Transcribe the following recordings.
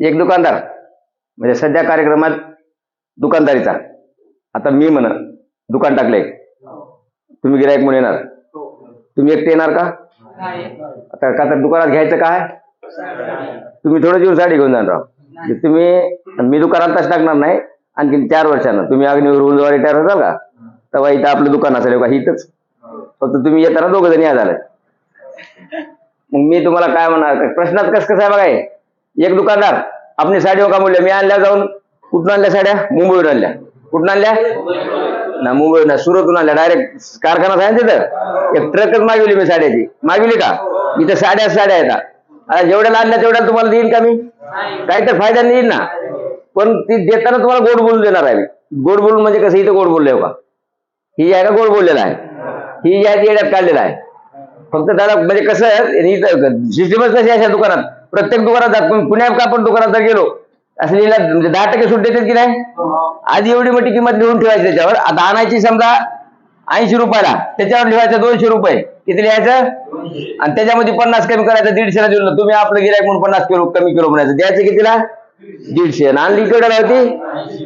एक दुकानदार म्हणजे सध्या कार्यक्रमात दुकानदारीचा, आता मी म्हण दुकान टाकले, तुम्ही गिरायक म्हणून येणार, तुम्ही एकटे येणार का? आता का तर दुकानात घ्यायचं काय, तुम्ही थोडं दिवस साडी घेऊन जाणार. तुम्ही मी दुकानात तसं टाकणार नाही, आणखी 4 वर्षांना तुम्ही अग्निवीर होऊन जेव्हा रिटायर होताल का तेव्हा इथं आपलं दुकान असेल का इथंच, फक्त तुम्ही येताना 2 जण या झालं. मग मी तुम्हाला काय म्हणणार, प्रश्नात कसं आहे बघा, एक दुकानदार आपली साडीवर का म्हणले, मी आणल्या जाऊन कुठून आणल्या साड्या, मुंबईवरून आणल्या. कुठून आणल्या ना, मुंबईवरून ना, सुरतून आणल्या, डायरेक्ट कारखाना आहे तिथं. एक ट्रकच मागवली मी साड्याची, मागवली का, इथं साड्या येतात. आता जेवढ्याला आणल्या तेवढ्या तुम्हाला देईन का मी, काही तर फायदा नाही ना, पण ती देताना तुम्हाला गोड बोलून देणार आहे. गोड बोलून म्हणजे कसं, इथं गोड बोलले का, ही आहे का गोड बोललेला आहे, ही जी आहे ती येड्यात काढलेला आहे. फक्त त्याला म्हणजे कसं सिस्टमच कशी अशा दुकानात, प्रत्येक दुकानात पुण्यात का आपण दुकानात जर गेलो असं लिहिलं म्हणजे 10% सूट देतात की नाही. आधी एवढी मोठी किंमत लिहून ठेवायची त्याच्यावर, आता आणायची समजा 80 रुपयाला, त्याच्यावर लिहायचं 200 रुपये, किती लिहायचं, आणि त्याच्यामध्ये 50 कमी करायचं, 150ला दिलं. तुम्ही आपलं गिरायक म्हणून 50 किलो कमी किलो म्हणायचं, द्यायचं कितीला, 150. आणली केवढ्या होती,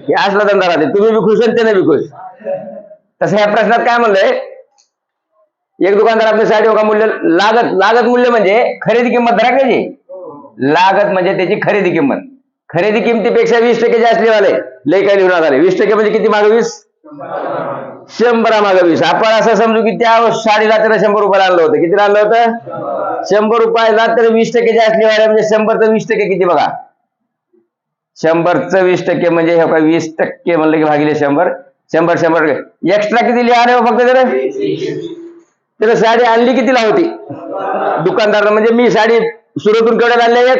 हे असला धंदा राहते, तुम्ही बी खुश आणि त्याने बी खुश. तसं ह्या प्रश्नात काय म्हणलंय, एक दुकानदार आपल्या साडी का मूल्य, लागत मूल्य म्हणजे खरेदी किंमत राखायची, लागत म्हणजे त्याची खरेदी किंमत. खरेदी किमतीपेक्षा 20% जास्त वाले लय काय लिहून आले. 20% म्हणजे किती मागे 20, 100 मागे 20. आपण असं समजू की त्या साडीला तर 100 रुपयाला आणलं होतं, किती आणलं होतं, 100 रुपयाला, तर 20% जास्त लिहायला म्हणजे 100चं 20% किती बघा, 100चं 20% म्हणजे हे काय 20% म्हणलं की भागिले 100, 100 एक्स्ट्रा किती लिहा फक्त तर साडी आणली कितीला होती दुकानदार, म्हणजे मी साडी सुरतून केवढ्यात आणले,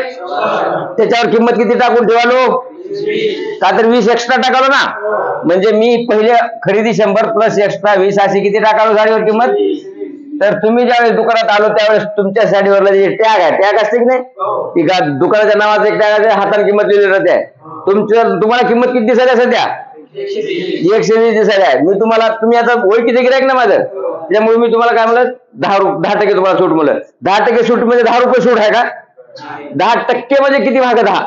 त्याच्यावर किंमत किती टाकून ठेवालो, का तर 20 एक्स्ट्रा टाकालो ना, म्हणजे मी पहिले खरेदी 100 प्लस एक्स्ट्रा 20 अशी किती टाकालो साडीवर किंमत. तर तुम्ही ज्यावेळेस दुकानात आलो त्यावेळेस तुमच्या साडीवर जे टॅग आहे, टॅग असते की नाही, ती दुकानाच्या नावाचं एक टॅग आहे, हाताने किंमत लिहिली राहते. तुम्हाला किंमत किती दिसायला सध्या 120 दिसायला आहे. मी तुम्हाला, तुम्ही आता ओळखीचे गिरायक ना माझं, त्यामुळे मी तुम्हाला काय म्हणलं, 10% तुम्हाला सूट म्हणलं. 10% सूट म्हणजे 10 रुपये सूट आहे का, 10% म्हणजे किती भाग, 10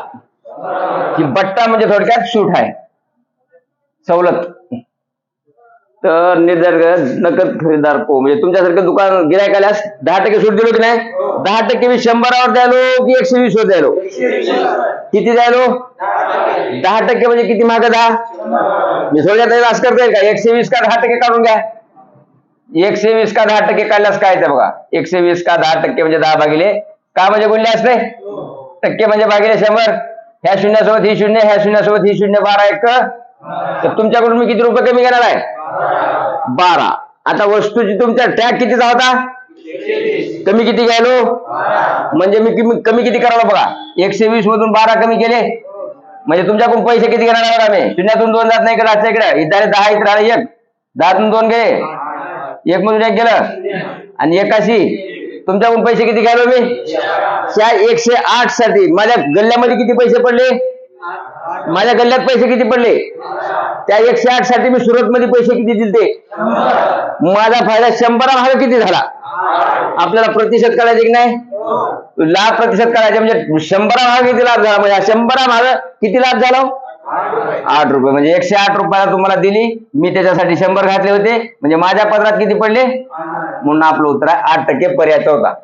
की बट्टा म्हणजे थोडक्यात सूट आहे, सवलत. तर नकद खरेदीदार म्हणजे तुमच्यासारखं दुकान गिरायक आल्यास 10% सूट दिलो की नाही, 10% मी 100वर द्यायलो की 120 वर द्यायलो, किती द्यायलो, 10% म्हणजे किती माग 10. मी थोड्यात असं करता येईल का, 120 का 10% काढून घ्या, 120 का 10% काढल्यास काय येतं बघा, 120 का 10% म्हणजे 10 भागिले का म्हणजे गुणले असते, टक्के म्हणजे भागिले 100. ह्या शून्यासोबत ही शून्य, ह्या शून्यासोबत ही शून्य, 12 1. तर तुमच्याकडून मी किती रुपये कमी घेणार आहे, 12. आता वस्तूची तुमचा टॅग कितीचा होता, कमी किती घ्यायलो, म्हणजे मी कमी किती करायला बघा, 120 मधून 12 कमी केले म्हणजे तुमच्याकडून पैसे किती घेणार आहोत आम्ही, शून्यातून 2 जात नाही इकडे, आजच्या इकडे इथे 10 इथे राहिले 1, 10तून 2 गेले, 1 मधून 1 गेलं, आणि 81. तुमच्याकडून पैसे किती घ्यायलो मी, 108 साठी. माझ्या गल्ल्यामध्ये किती पैसे पडले, माझ्या गल्ल्यात पैसे किती पडले, त्या 108 साठी मी सुरत मध्ये पैसे किती दिले, माझा फायदा 100 भाग किती झाला. आपल्याला प्रतिशत करायचे की नाही, लाभ प्रतिशत करायचे, म्हणजे 100 भाग किती लाभ झाला, म्हणजे 100 भाग किती लाभ झाला, 8 रुपये. म्हणजे 108 रुपयाला तुम्हाला दिली, मी त्याच्यासाठी 100 घातले होते, म्हणजे माझ्या पदरात किती पडले, म्हणून आपलं उत्तर आहे 8% पर्यायचा होता.